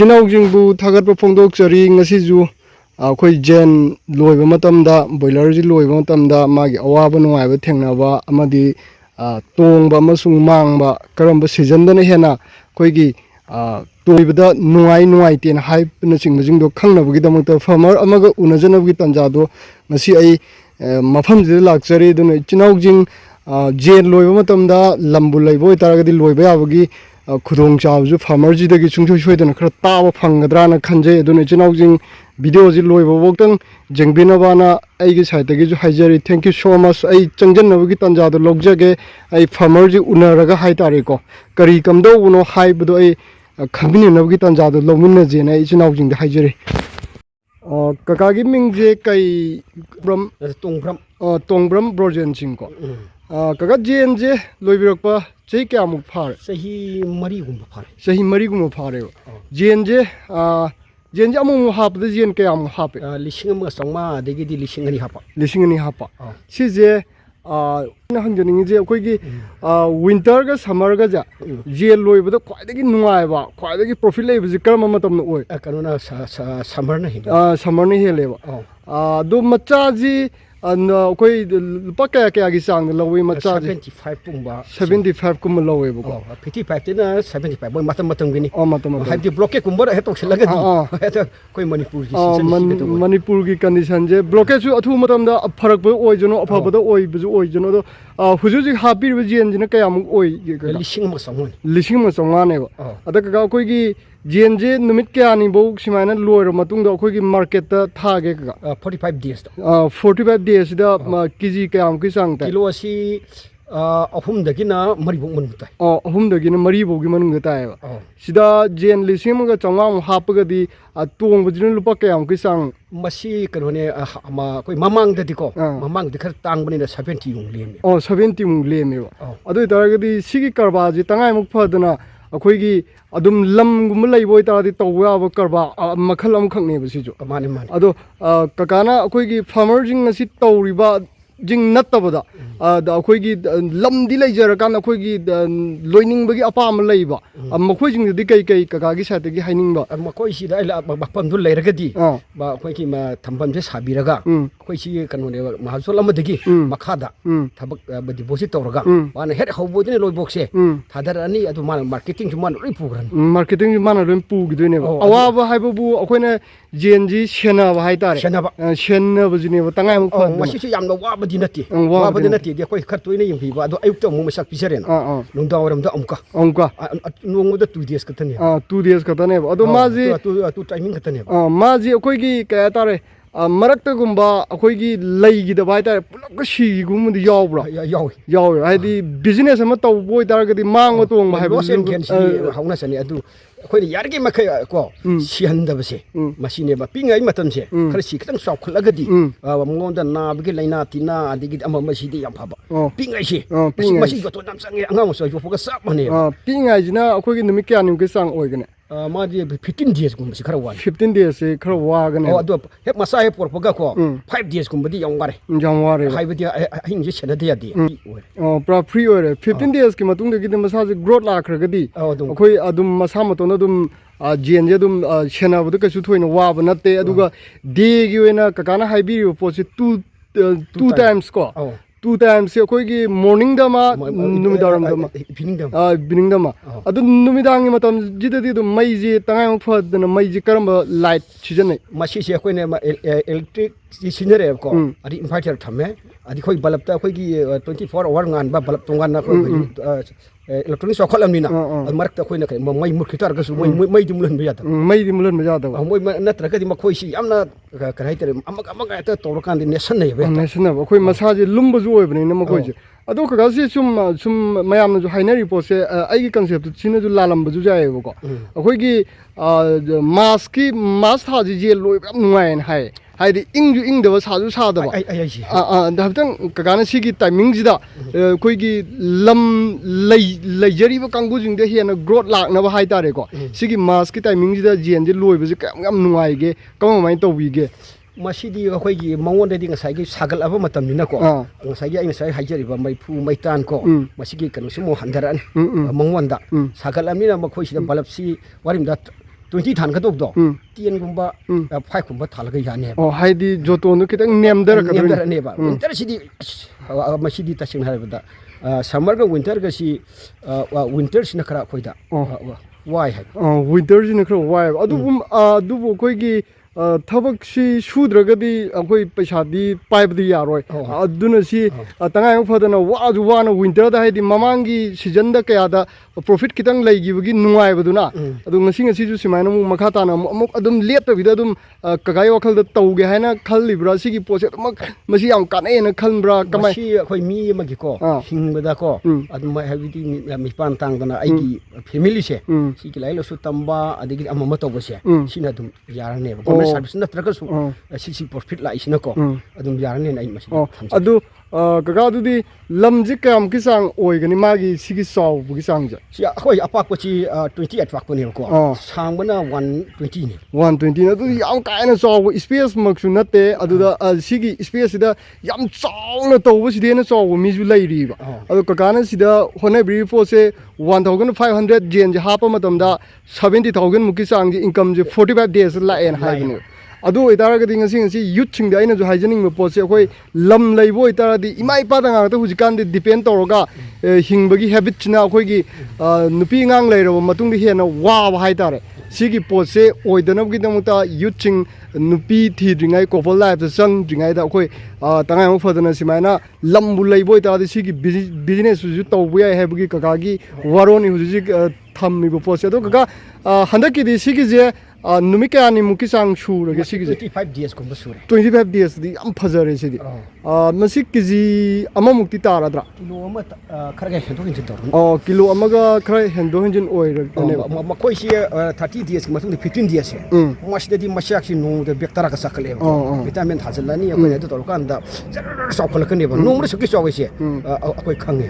ꯆꯤꯅꯥꯎꯁꯤꯡꯕꯨ ꯊꯥꯒꯠꯄ ꯐꯣꯡꯗꯣꯛꯆꯔꯤ ꯉꯁꯤꯁꯨ ꯑꯩꯈꯣꯏ ꯖꯦꯟ ꯂꯣꯏꯕ ꯃꯇꯝꯗ ꯕꯣꯏꯂꯔꯁꯤ ꯂꯣꯏꯕ ꯃꯇꯝꯗ ꯃꯥꯒꯤ ꯑꯋꯥꯕ ꯅꯨꯡꯉꯥꯏꯕ ꯊꯦꯡꯅꯕ ꯑꯃꯗꯤ ꯇꯣꯡꯕ ꯑꯃꯁꯨꯡ ꯃꯥꯡꯕ ꯀꯔꯝꯕ ꯁꯤꯖꯟꯗꯅ ꯍꯦꯟꯅ ꯑꯩꯈꯣꯏꯒꯤ ꯇꯣꯏꯕꯗ ꯅꯨꯡꯉꯥꯏꯇꯦꯅ ꯍꯥꯏꯕꯅꯆꯤꯡꯕꯁꯤꯡꯗꯣ ꯈꯪꯅꯕꯒꯤꯗꯃꯛꯇ ꯐꯥꯔꯃꯔ ꯑꯃꯒ ꯎꯅꯖꯅꯕꯒꯤ ꯇꯥꯟꯖꯥꯗꯣ ꯉꯁꯤ ꯑꯩ ꯃꯐꯝꯁꯤꯗ ꯂꯥꯛꯆꯔꯤ ꯑꯗꯨꯅ ꯏꯆꯤꯟꯅꯥꯎꯁꯤꯡ ꯖꯦꯟ ꯂꯣꯏꯕ ꯃꯇꯝꯗ ꯂꯝꯕꯨ ꯂꯩꯕ ꯑꯣꯏꯇꯥꯔꯒꯗꯤ ꯂꯣꯏꯕ ꯌꯥꯕꯒꯤ ꯈꯨꯗꯣꯡꯆꯥꯕꯁꯨ ꯐꯥꯔꯃꯔꯁꯤꯗꯒꯤ ꯁꯨꯡꯁꯣꯏ ꯁꯣꯏꯗꯅ ꯈꯔ ꯇꯥꯕ ꯐꯪꯒꯗ꯭ꯔꯥꯅ ꯈꯟꯖꯩ ꯑꯗꯨꯅ ꯏꯆꯤꯟꯅꯥꯎꯁꯤꯡ ꯚꯤꯗꯤꯑꯣꯁꯤ ꯂꯣꯏꯕꯐꯥꯎꯇꯪ ꯌꯦꯡꯕꯤꯅꯕꯅ ꯑꯩꯒꯤ ꯁꯥꯏꯠꯇꯒꯤꯁꯨ ꯍꯥꯏꯖꯔꯤ ꯊꯦꯡꯛ ꯌꯨ ꯁꯣ ꯃꯆ ꯑꯩ ꯆꯪꯖꯟꯅꯕꯒꯤ ꯇꯥꯟꯖꯥꯗꯣ ꯂꯧꯖꯒꯦ ꯑꯩ ꯐꯥꯔꯃꯔꯁꯤ ꯎꯅꯔꯒ ꯍꯥꯏꯇꯥꯔꯦꯀꯣ ꯀꯔꯤ ꯀꯝꯗꯧꯕꯅꯣ ꯍꯥꯏꯕꯗꯣ ꯑꯩ ꯈꯪꯃꯤꯟꯅꯅꯕꯒꯤ ꯇꯥꯟꯖꯥꯗꯣ ꯂꯧꯃꯤꯟꯅꯖꯦꯅ ꯑꯩ ꯏꯆꯤꯟꯅꯥꯎꯁꯤꯡꯗ ꯍꯥꯏꯖꯔꯤ ꯀꯀꯥꯒꯤ ꯃꯤꯡꯁꯦ ꯀꯩ ꯇꯣꯡꯕ꯭ꯔꯝ ꯕ꯭ꯔꯣꯖꯦꯟ ꯁꯤꯡꯀꯣ ꯀꯀꯥ ꯖꯦꯟꯁꯦ ꯂꯣꯏꯕꯤꯔꯛꯄ ꯆꯍꯤ ꯀꯌꯥꯃꯨꯛ ꯐꯥꯔꯦ ꯆꯍꯤ ꯃꯔꯤꯒꯨꯝꯕ ꯐꯥꯔꯦ ꯆꯍꯤ ꯃꯔꯤꯒꯨꯝꯕ ꯐꯥꯔꯦꯕ ꯖꯦꯟꯁꯦ ꯑꯃꯨꯛ ꯍꯥꯞꯄꯗ ꯖꯦꯟ ꯀꯌꯥꯃꯨꯛ ꯍꯥꯞꯄꯦ 1,500 ꯑꯗꯒꯤꯗꯤ 2,000 ꯍꯥꯞꯄ 2,000 ꯍꯥꯞꯄ ꯁꯤꯁꯦ ꯑꯩꯅ ꯍꯪꯖꯅꯤꯡꯉꯤꯁꯦ ꯑꯩꯈꯣꯏꯒꯤ ꯋꯤꯟꯇꯔꯒ ꯁꯝꯃꯔꯒꯁꯦ ꯖꯦꯟ ꯂꯣꯏꯕꯗ ꯈ꯭ꯋꯥꯏꯗꯒꯤ ꯅꯨꯡꯉꯥꯏꯕ ꯈ꯭ꯋꯥꯏꯗꯒꯤ ꯄ꯭ꯔꯣꯐꯤꯠ ꯂꯩꯕꯁꯤ ꯀꯔꯝꯕ ꯃꯇꯝꯗ ꯑꯣꯏ ꯀꯩꯅꯣꯅ ꯁꯝꯃꯔꯅ ꯍꯦꯜꯂꯦꯕ ꯑꯗꯣ ꯃꯆꯥꯁꯤ ꯑꯩꯈꯣꯏ ꯂꯨꯄꯥ ꯀꯌꯥꯒꯤ ꯆꯥꯡꯗ ꯂꯧꯋꯤ ꯃꯆꯥꯁꯦ 75 ꯀꯨꯝꯕ ꯂꯧꯋꯦꯕꯀꯣ 55ꯇꯩꯅ 75 ꯃꯣꯏ ꯃꯇꯝꯒꯤꯅꯤ ꯃꯇꯝ ꯍꯥꯏꯕꯗꯤ ꯕ꯭ꯂꯣꯀꯦꯠꯀꯨꯝꯕ ꯍꯦꯛ ꯇꯧꯁꯤꯜꯂꯒꯗꯤ ꯑꯩꯈꯣꯏ ꯃꯅꯤꯄꯨꯔꯒꯤ ꯀꯟꯗꯤꯁꯟꯁꯦ ꯕ꯭ꯂꯣꯀꯦꯠꯁꯨ ꯑꯊꯨꯕ ꯃꯇꯝꯗ ꯐꯔꯛꯄ ꯑꯣꯏꯖꯅꯣ ꯑꯐꯕꯗ ꯑꯣꯏꯕꯁꯨ ꯑꯣꯏꯖꯅꯣ ꯑꯗꯣ ꯍꯧꯖꯤꯛ ꯍꯥꯞꯄꯤꯔꯤꯕ ꯖꯦꯟꯁꯤꯅ ꯀꯌꯥꯃꯨꯛ ꯑꯣꯏꯒꯦ 1,500 ꯑꯗ ꯀꯀꯥ ꯑꯩꯈꯣꯏꯒꯤ ꯖꯦꯟꯁꯦ ꯅꯨꯃꯤꯠ ꯀꯌꯥꯅꯤꯐꯧ ꯁꯨꯃꯥꯏꯅ ꯂꯣꯏꯔꯕ ꯃꯇꯨꯡꯗ ꯑꯩꯈꯣꯏꯒꯤ ꯃꯥꯔꯀꯦꯠꯇ ꯊꯥꯒꯦ ꯀꯀꯥ 45 ꯗꯦꯖꯇ 45 ꯗꯦꯖꯁꯤꯗ ꯀꯦꯖꯤ ꯀꯌꯥꯃꯨꯛꯀꯤ ꯆꯥꯡ ꯇꯥꯏ ꯀꯤꯂꯣ ꯑꯁꯤ 3ꯗꯒꯤꯅ 4ꯐꯥꯎ ꯃꯅꯨꯡꯗ ꯇꯥꯏ 3ꯗꯒꯤꯅ 4ꯐꯥꯎꯒꯤ ꯃꯅꯨꯡꯗ ꯇꯥꯏꯌꯦꯕ ꯁꯤꯗ ꯖꯦꯟ 1,900 ꯍꯥꯞꯄꯒꯗꯤ ꯇꯣꯡꯕꯁꯤꯅ ꯂꯨꯄꯥ ꯀꯌꯥꯃꯨꯛꯀꯤ ꯆꯥꯡ ꯃꯁꯤ ꯀꯩꯅꯣꯅꯦ ꯑꯩꯈꯣꯏ ꯃꯃꯥꯡꯗꯗꯤꯀꯣ ꯃꯃꯥꯡꯗꯤ ꯈꯔ ꯇꯥꯡꯕꯅꯤꯅ 70 ꯂꯦꯝꯃꯦ 70 ꯃꯨꯛ ꯂꯦꯝꯃꯦꯕ ꯑꯗꯨ ꯑꯣꯏꯇꯥꯔꯒꯗꯤ ꯁꯤꯒꯤ ꯀꯔꯕꯥꯔꯁꯤ ꯇꯉꯥꯏꯃꯨꯛ ꯐꯗꯅ ꯑꯩꯈꯣꯏꯒꯤ ꯑꯗꯨꯝ ꯂꯝꯒꯨꯝꯕ ꯂꯩꯕ ꯑꯣꯏꯇꯥꯔꯗꯤ ꯇꯧꯕ ꯌꯥꯕ ꯀꯔꯕꯥꯔ ꯃꯈꯜ ꯑꯃꯈꯛꯅꯦꯕ ꯁꯤꯁꯨ ꯃꯥꯅꯤ ꯑꯗꯣ ꯀꯀꯥꯅ ꯑꯩꯈꯣꯏꯒꯤ ꯐꯥꯔꯃꯔꯁꯤꯡ ꯑꯁꯤ ꯇꯧꯔꯤꯕ ꯖꯤꯡ ꯅꯠꯇꯕꯗ ꯑꯩꯈꯣꯏꯒꯤ ꯂꯝꯗꯤ ꯂꯩꯖꯔꯀꯥꯟꯗ ꯑꯩꯈꯣꯏꯒꯤ ꯂꯣꯏꯅꯤꯡꯕꯒꯤ ꯑꯄꯥꯝꯕ ꯂꯩꯕ ꯃꯈꯣꯏꯁꯤꯡꯗꯨꯗꯤ ꯀꯩ ꯀꯀꯥꯒꯤ ꯁꯥꯏꯠꯇꯒꯤ ꯍꯥꯏꯅꯤꯡꯕ ꯃꯈꯣꯏꯁꯤꯗ ꯃꯐꯝꯗꯨ ꯂꯩꯔꯒꯗꯤ ꯑꯩꯈꯣꯏꯒꯤ ꯊꯝꯐꯝꯁꯦ ꯁꯥꯕꯤꯔꯒ ꯑꯩꯈꯣꯏꯁꯤ ꯀꯩꯅꯣꯅꯦꯕ ꯃꯍꯥꯖꯣꯟ ꯑꯃꯗꯒꯤ ꯃꯈꯥꯗ ꯊꯕꯛ ꯗꯤꯄꯣꯖꯤꯠ ꯇꯧꯔꯒ ꯃꯥꯅ ꯍꯦꯛ ꯍꯧꯕꯗꯨꯅ ꯂꯣꯏꯕꯣꯛꯁꯦ ꯊꯥꯗꯔꯛꯑꯅꯤ ꯑꯗꯨ ꯃꯥꯅ ꯃꯥꯔꯀꯦꯇꯤꯡꯁꯨ ꯃꯥꯅ ꯂꯣꯏ ꯄꯨꯈ꯭ꯔꯅꯤ ꯃꯥꯔꯀꯦꯇꯤꯡꯁꯨ ꯃꯥꯅ ꯂꯣꯏ ꯄꯨꯈꯤꯗꯣꯏꯅꯦꯕ ꯑꯋꯥꯕ ꯍꯥꯏꯕꯕꯨ ꯑꯩꯈꯣꯏꯅ ꯖꯦꯟꯁꯤ ꯁꯦꯟꯅꯕ ꯍꯥꯏꯇꯥꯔꯦ ꯁꯦꯟꯅꯕꯁꯤꯅꯦꯕ ꯇꯉꯥꯏꯃꯨꯛ ꯐꯗꯅ ꯃꯁꯤꯁꯨ ꯌꯥꯝꯅ ꯋꯥꯕꯗꯤ ꯅꯠꯇꯦ ꯋꯥꯕꯗꯤ ꯅꯠꯇꯦꯗꯤ ꯑꯩꯈꯣꯏ ꯈꯔ ꯇꯣꯏꯅ ꯌꯦꯡꯕꯤꯕ ꯑꯗꯣ ꯑꯌꯨꯛꯇ ꯑꯃꯨꯛ ꯃꯁꯛ ꯄꯤꯖꯔꯦꯅ ꯅꯨꯡꯗꯥꯡ ꯋꯥꯏꯔꯝꯗ ꯑꯃꯨꯛꯀ ꯅꯣꯡꯃꯗ 2 ꯗꯦꯖ ꯈꯛꯇꯅꯦ 2 ꯗꯦꯖ ꯈꯛꯇꯅꯦꯕ ꯑꯗꯣ ꯃꯥꯁꯤ ꯇꯥꯏꯃꯤꯡ ꯈꯛꯇꯅꯦꯕ ꯃꯥꯁꯤ ꯑꯩꯈꯣꯏꯒꯤ ꯀꯩ ꯍꯥꯏꯇꯥꯔꯦ ꯃꯔꯛꯇꯒꯨꯝꯕ ꯑꯩꯈꯣꯏꯒꯤ ꯂꯩꯈꯤꯗꯕ ꯍꯥꯏꯇꯥꯔꯦ ꯄꯨꯂꯞꯀ ꯁꯤꯒꯨꯝꯕꯗꯤ ꯌꯥꯎꯕ꯭ꯔꯥ ꯌꯥꯎꯋꯦ ꯍꯥꯏꯗꯤ ꯕꯤꯖꯤꯅꯦꯁ ꯑꯃ ꯇꯧꯕ ꯑꯣꯏꯇꯥꯔꯒꯗꯤ ꯃꯥꯡꯕ ꯇꯣꯡꯕ ꯍꯥꯏꯕꯁꯤ ꯍꯧꯅꯁꯅꯤ ꯑꯗꯨ ꯑꯩꯈꯣꯏꯅ ꯌꯥꯔꯤꯉꯩ ꯃꯈꯩ ꯀꯣ ꯁꯤꯍꯟꯗꯕꯁꯦ ꯃꯁꯤꯅꯦꯕ ꯄꯤꯛꯉꯩ ꯃꯇꯝꯁꯦ ꯈꯔ ꯈꯤꯇꯪ ꯆꯥꯎꯈꯠꯂꯒꯗꯤ ꯃꯉꯣꯟꯗ ꯅꯥꯕꯒꯤ ꯂꯩꯅꯥ ꯇꯤꯟꯅꯥ ꯑꯗꯒꯤꯗꯤ ꯑꯃꯁꯤꯗꯤ ꯌꯥꯝ ꯐꯕ ꯄꯤꯛꯉꯩꯁꯦ ꯃꯁꯤ ꯌꯣꯠꯊꯣꯟ ꯌꯥꯝ ꯆꯪꯉꯦ ꯑꯉꯥꯡ ꯃꯆꯥ ꯌꯣꯛꯄꯒ ꯆꯞ ꯃꯥꯟꯅꯩꯕ ꯄꯤꯛꯉꯩꯁꯤꯅ ꯑꯩꯈꯣꯏꯒꯤ ꯅꯨꯃꯤꯠ ꯀꯌꯥꯅꯤꯃꯨꯛꯀꯤ ꯆꯥꯡ ꯑꯣꯏꯒꯅꯤ ꯃꯥꯗꯤ 15 ꯗꯦꯖꯀꯨꯝꯕꯁꯤ ꯈꯔ ꯋꯥꯏ 15 ꯗꯦꯖꯁꯤ ꯈꯔ ꯋꯥꯒꯅꯦ ꯑꯗꯣ ꯍꯦꯛ ꯃꯆꯥ ꯍꯦꯛ ꯄꯣꯔꯛꯄꯒ ꯀꯣ 5 ꯗꯦꯖꯀꯨꯝꯕꯗꯤ ꯌꯥꯝ ꯋꯥꯔꯦ ꯍꯥꯏꯕꯗꯤ ꯑꯍꯤꯡꯁꯦ ꯁꯦꯟꯅꯗ ꯌꯥꯗꯦ ꯄꯨꯔꯥ ꯐ꯭ꯔꯤ ꯑꯣꯏꯔꯦ 15 ꯗꯦꯖꯀꯤ ꯃꯇꯨꯡꯗꯒꯤꯗꯤ ꯃꯁꯥꯁꯦ ꯒ꯭ꯔꯣꯠ ꯂꯥꯛꯈ꯭ꯔꯒꯗꯤ ꯑꯩꯈꯣꯏ ꯑꯗꯨꯝ ꯃꯁꯥ ꯃꯇꯣꯟꯗ ꯑꯗꯨꯝ ꯖꯦꯟꯁꯦ ꯑꯗꯨꯝ ꯁꯦꯟꯅꯕꯗ ꯀꯩꯁꯨ ꯊꯣꯏꯅ ꯋꯥꯕ ꯅꯠꯇꯦ ꯑꯗꯨꯒ ꯗꯦꯒꯤ ꯑꯣꯏꯅ ꯀꯀꯥꯅ ꯍꯥꯏꯕꯤꯔꯤꯕ ꯄꯣꯠꯁꯤ 2 times ꯀꯣ 2 times ꯑꯩꯈꯣꯏꯒꯤ ꯃꯣꯔꯅꯤꯡꯗ ꯑꯃ ꯅꯨꯃꯤꯗꯥꯡꯋꯥꯏꯔꯝꯗ ꯑꯃ ꯏꯚꯤꯅꯤꯡꯗ ꯑꯃ ꯑꯗꯨ ꯅꯨꯃꯤꯗꯥꯡꯒꯤ ꯃꯇꯝꯁꯤꯗꯗꯤ ꯑꯗꯨꯝ ꯃꯩꯁꯦ ꯇꯉꯥꯏꯃꯨꯛ ꯐꯗꯅ ꯃꯩꯁꯦ ꯀꯔꯝꯕ ꯂꯥꯏꯠ ꯁꯤꯖꯤꯟꯅꯩ ꯃꯁꯤꯁꯦ ꯑꯩꯈꯣꯏꯅ ꯏꯂꯦꯛꯇ꯭ꯔꯤꯛ ꯁꯤꯖꯤꯟꯅꯔꯦꯕꯀꯣ ꯑꯗꯩ ꯏꯟꯚꯥꯏꯇꯔ ꯊꯝꯃꯦ ꯑꯗꯩ ꯑꯩꯈꯣꯏ ꯕꯜꯕꯇ ꯑꯩꯈꯣꯏꯒꯤ 24 ꯑꯋꯥꯔ ꯉꯥꯟꯕ ꯕꯜꯕ ꯇꯣꯉꯥꯟꯅ ꯏꯂꯦꯛꯇ꯭ꯔꯣꯅꯤꯛ ꯆꯥꯎꯈꯠꯂꯕꯅꯤꯅ ꯃꯔꯛꯇ ꯑꯩꯈꯣꯏꯅ ꯃꯩ ꯃꯨꯠꯈꯤ ꯇꯥꯔꯒꯁꯨ ꯃꯩꯗꯤ ꯃꯨꯠꯍꯟꯕ ꯌꯥꯗꯕ ꯃꯣꯏ ꯅꯠꯇ꯭ꯔꯒꯗꯤ ꯃꯈꯣꯏꯁꯤ ꯌꯥꯝꯅ ꯀꯩ ꯍꯥꯏꯇꯥꯔꯦ ꯑꯃꯒ ꯍꯦꯛꯇ ꯇꯧꯔꯀꯥꯟꯗ ꯅꯦꯠꯁꯟꯅꯩꯕ ꯑꯩꯈꯣꯏ ꯃꯁꯥꯁꯦ ꯂꯨꯝꯕꯁꯨ ꯑꯣꯏꯕꯅꯤꯅ ꯃꯈꯣꯏꯁꯦ ꯑꯗꯣ ꯀꯀꯥꯁꯤ ꯁꯨꯝ ꯃꯌꯥꯝꯅꯁꯨ ꯍꯥꯏꯅꯔꯤ ꯄꯣꯠꯁꯦ ꯑꯩꯒꯤ ꯀꯟꯁꯦꯞꯇꯨ ꯁꯤꯅꯁꯨ ꯂꯥꯜꯂꯝꯕꯁꯨ ꯌꯥꯏꯑꯕꯀꯣ ꯑꯩꯈꯣꯏꯒꯤ ꯃꯥꯁ ꯊꯥꯁꯤ ꯖꯦꯟ ꯂꯣꯏꯕ ꯌꯥꯝ ꯅꯨꯡꯉꯥꯏꯌꯦꯅ ꯍꯥꯏꯗꯤ ꯏꯪꯁꯨ ꯏꯪꯗꯕ ꯁꯥꯁꯨ ꯁꯥꯗꯕ ꯍꯥꯏꯐꯦꯠꯇꯪ ꯀꯀꯥꯅ ꯁꯤꯒꯤ ꯇꯥꯏꯃꯤꯡꯁꯤꯗ ꯑꯩꯈꯣꯏꯒꯤ ꯂꯝ ꯂꯩꯖꯔꯤꯕ ꯀꯥꯡꯕꯨꯁꯤꯡꯗ ꯍꯦꯟꯅ ꯒ꯭ꯔꯣꯠ ꯂꯥꯛꯅꯕ ꯍꯥꯏꯇꯥꯔꯦꯀꯣ ꯁꯤꯒꯤ ꯃꯥꯁꯀꯤ ꯇꯥꯏꯃꯤꯡꯁꯤꯗ ꯖꯦꯟꯁꯦ ꯂꯣꯏꯕꯁꯦ ꯀꯌꯥꯝ ꯅꯨꯡꯉꯥꯏꯒꯦ ꯀꯃꯥꯏꯅ ꯇꯧꯕꯤꯒꯦ ꯃꯁꯤꯗꯤ ꯑꯩꯈꯣꯏꯒꯤ ꯃꯉꯣꯟꯗꯗꯤ ꯉꯁꯥꯏꯒꯤ ꯁꯥꯒꯠꯂꯕ ꯃꯇꯝꯅꯤꯅꯀꯣ ꯉꯁꯥꯏꯒꯤ ꯑꯩ ꯉꯁꯥꯏ ꯍꯥꯏꯖꯔꯤꯕ ꯃꯩꯐꯨ ꯃꯩꯇꯥꯟ ꯀꯣ ꯃꯁꯤꯒꯤ ꯀꯩꯅꯣꯁꯤ ꯑꯃꯨꯛ ꯍꯟꯊꯔꯛꯑꯅꯤ ꯃꯉꯣꯟꯗ ꯁꯥꯒꯠꯂꯕꯅꯤꯅ ꯃꯈꯣꯏꯁꯤꯗ ꯕꯜꯕꯁꯤ ꯋꯥꯔꯤꯝꯗ 20 थान खदोक दो 10 गुंबा 5 गुंबा थालगा याने oh haidi joton kitang nemdar ka नेमदर ने बा विंटर सिदी मसिदी तसिंग हायबदा समर का विंटर का सी विंटर सिना खरा खोइदा वाय है winter jina khra wai adubu koi gi thabak si sudragadi akoi paisa di pipe di yaroi aduna si tangai phadana wa ju wa na winter da haidi mamangi season da kaya da profit kitang lai gi gi nungai baduna adu ngasi ngasi ju simaina mu makha ta na amuk adum let ta bida adum kagai wakhal da tauge haina khalibra si gi pose amak masi yam kanai na khalbra kamai masi khoi mi ma gi ko hingbada ko adum ma habiti mi pan tang dana ai gi family se si ki lai lo su tamba adigi amma to go se sina dum yarane ba service na traka su si profit la isina ko adum yarane ai masi adu kaga du di lamji kam ki sang oi gani magi sigi saw bu ki sang ja si khoi apak ko chi 28 wak ko ne ko sang bana 120 ne 120 na du yam kaina saw space mak su na te adu da sigi space da yam saw na to bu si de na saw mi ju lai ri ba adu kaga na si da hone bri fo se 1500 jen ja hapa matam da 70000 muki sang ji income je 45 days la en hai ni adu itaragadi ngasi youth sing da aina jo hygienic me pose khoi lam leibo itaradi imai pa da nga ta hujikan di depend toroga hingbagi habit china khoi gi nupi ngang leiro matung di hena wa hai tare sigi pose oidanab gi damuta youth sing nupi thi dringai couple life da sang dringai da khoi tangai mo fadana simaina lambu leibo itaradi sigi business ju tawbu ya hebgi kakagi waroni huji thammi bo pose do kaka handaki di sigi je numika ni muki sang shura ge sigi 25 days ko basure 25 days di am phajare sidi masik kiji ama mukti taradra kilo ama khara ga hendo hin tor kilo amaga khara hendo hin oir ma koi si 30 days ki matung 15 days mas de di masyak si no de bektara ka sakle vitamin thajalla ni ko ne to tor kan da sakhol ka ne ba no mur sakki chawi se akoi khange